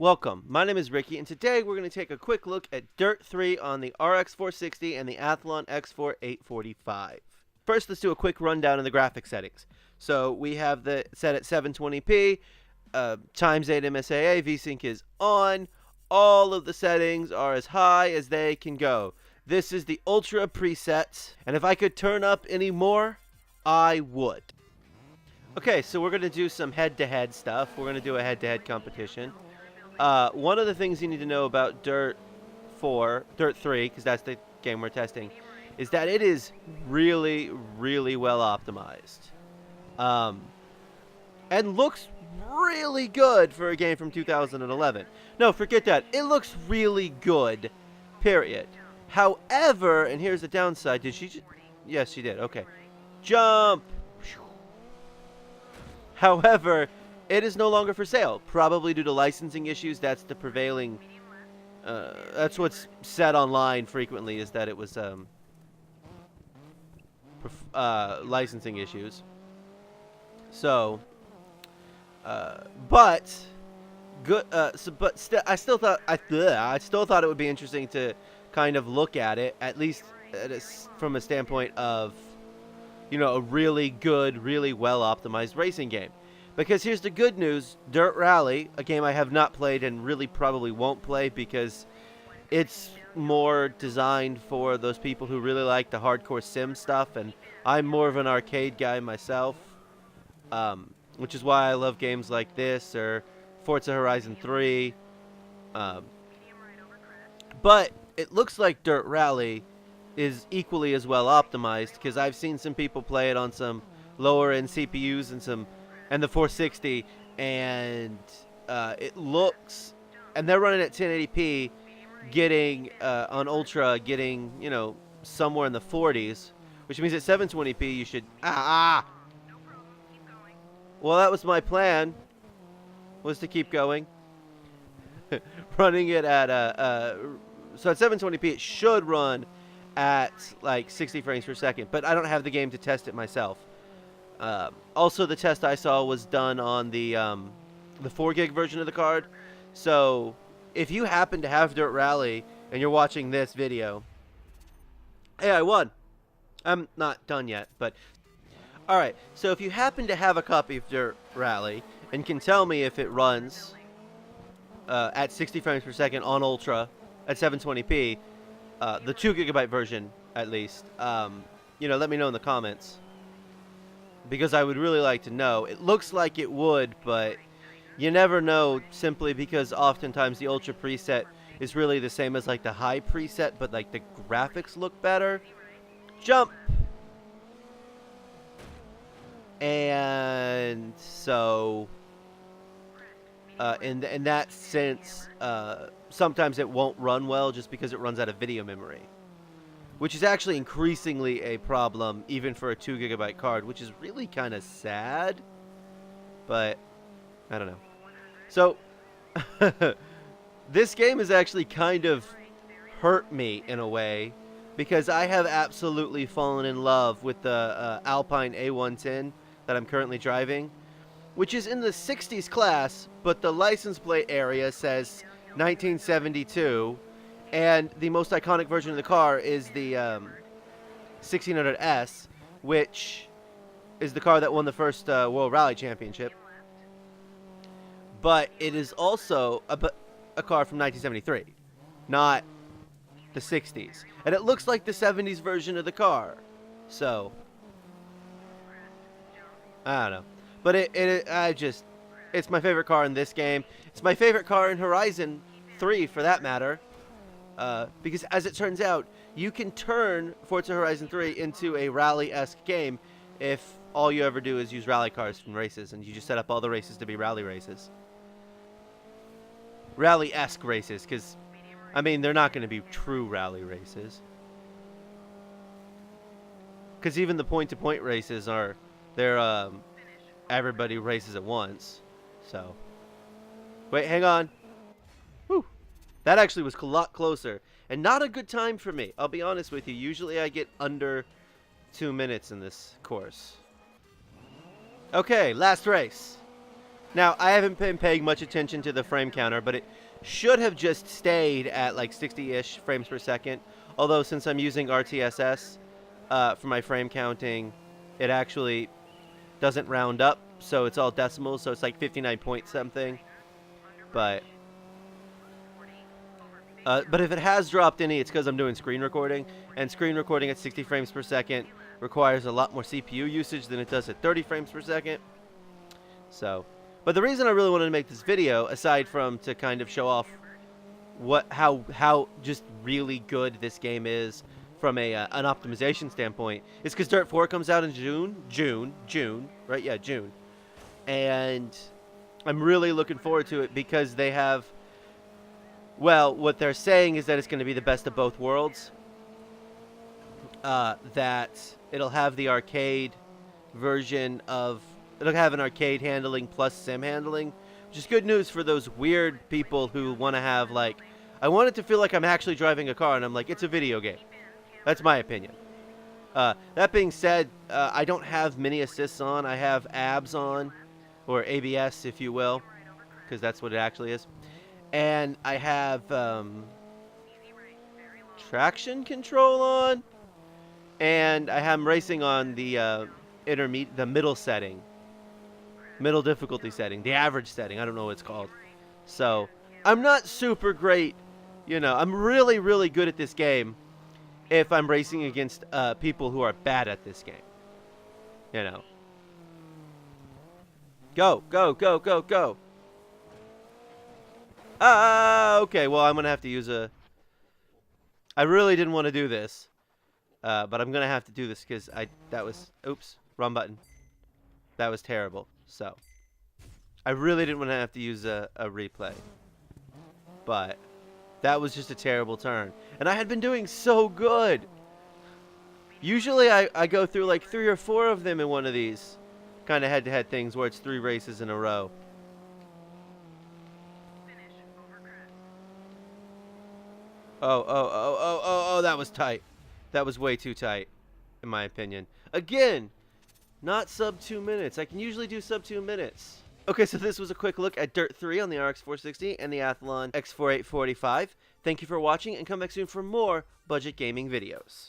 Welcome, my name is Ricky, and today we're going to take a quick look at Dirt 3 on the RX 460 and the Athlon X4 845. First, let's do a quick rundown of the graphics settings. So we have the set at 720p, times 8 MSAA, VSync is on, all of the settings are as high as they can go. This is the Ultra preset, and if I could turn up any more, I would. Okay, so we're going to do some head-to-head stuff. We're going to do a head-to-head competition. One of the things you need to know about Dirt 3, because that's the game we're testing, is that it is really, really well optimized. And looks really good for a game from 2011. No, forget that. It looks really good, period. However, and here's the downside. Did she just... Yes, she did. Okay. Jump! However, it is no longer for sale, probably due to licensing issues. That's the prevailing, that's what's said online frequently, is that it was licensing issues. So, but good. I still thought it would be interesting to kind of look at it, at least from a standpoint of, you know, a really good, really well optimized racing game. Because here's the good news, Dirt Rally, a game I have not played and really probably won't play because it's more designed for those people who really like the hardcore sim stuff, and I'm more of an arcade guy myself, which is why I love games like this or Forza Horizon 3. But it looks like Dirt Rally is equally as well optimized, because I've seen some people play it on some lower end CPUs and the 460, and it looks, and they're running at 1080p, getting on Ultra, getting, you know, somewhere in the 40s, which means at 720p you should well, that was my plan, was to keep going. Running it at so at 720p it should run at like 60 frames per second, but I don't have the game to test it myself. Also, the test I saw was done on the 4 gig version of the card. So if you happen to have Dirt Rally and you're watching this video, hey, I won. I'm not done yet, but alright. So if you happen to have a copy of Dirt Rally and can tell me if it runs at 60 frames per second on Ultra at 720p, the 2 gigabyte version at least, you know, let me know in the comments, because I would really like to know. It looks like it would, but you never know, simply because oftentimes the Ultra preset is really the same as like the high preset, but like the graphics look better. Jump! And so in that sense, sometimes it won't run well just because it runs out of video memory, which is actually increasingly a problem even for a 2 gigabyte card, which is really kind of sad, but I don't know. So this game has actually kind of hurt me in a way, because I have absolutely fallen in love with the Alpine A110 that I'm currently driving, which is in the 60s class, but the license plate area says 1972. And the most iconic version of the car is the 1600S, which is the car that won the first World Rally Championship. But it is also a car from 1973, not the 60s. And it looks like the 70s version of the car. So, I don't know. But it's my favorite car in this game. It's my favorite car in Horizon 3, for that matter. Because as it turns out, you can turn Forza Horizon 3 into a rally-esque game if all you ever do is use rally cars from races, and you just set up all the races to be rally races. Rally-esque races, because, I mean, they're not going to be true rally races. Because even the point-to-point races they're everybody races at once. So, wait, hang on. That actually was a lot closer, and not a good time for me. I'll be honest with you. Usually I get under 2 minutes in this course. Okay, last race. Now, I haven't been paying much attention to the frame counter, but it should have just stayed at like 60-ish frames per second. Although, since I'm using RTSS for my frame counting, it actually doesn't round up, so it's all decimals, so it's like 59 point something. But if it has dropped any, it's because I'm doing screen recording, and screen recording at 60 frames per second requires a lot more CPU usage than it does at 30 frames per second. So, but the reason I really wanted to make this video, aside from to kind of show off how just really good this game is from an optimization standpoint, is because Dirt 4 comes out in June, right? Yeah, June. And I'm really looking forward to it because they have, well, what they're saying is that it's going to be the best of both worlds. That it'll have the arcade version of, it'll have an arcade handling plus sim handling, which is good news for those weird people who want to have, like, I want it to feel like I'm actually driving a car, and I'm like, it's a video game. That's my opinion. That being said, I don't have mini assists on. I have ABS on, or ABS, if you will, because that's what it actually is. And I have traction control on, and I have racing on the the middle setting, middle difficulty setting, the average setting. I don't know what it's called. So I'm not super great. You know, I'm really, really good at this game if I'm racing against people who are bad at this game. You know. Go, go, go, go, go. Okay, well, I'm going to have to use a... I really didn't want to do this. But I'm going to have to do this because that was... Oops, wrong button. That was terrible. So, I really didn't want to have to use a replay. But that was just a terrible turn. And I had been doing so good. Usually I go through like 3 or 4 of them in one of these kind of head-to-head things where it's 3 races in a row. Oh, that was tight. That was way too tight, in my opinion. Again, not sub 2 minutes. I can usually do sub 2 minutes. Okay, so this was a quick look at Dirt 3 on the RX 460 and the Athlon X4 845. Thank you for watching, and come back soon for more budget gaming videos.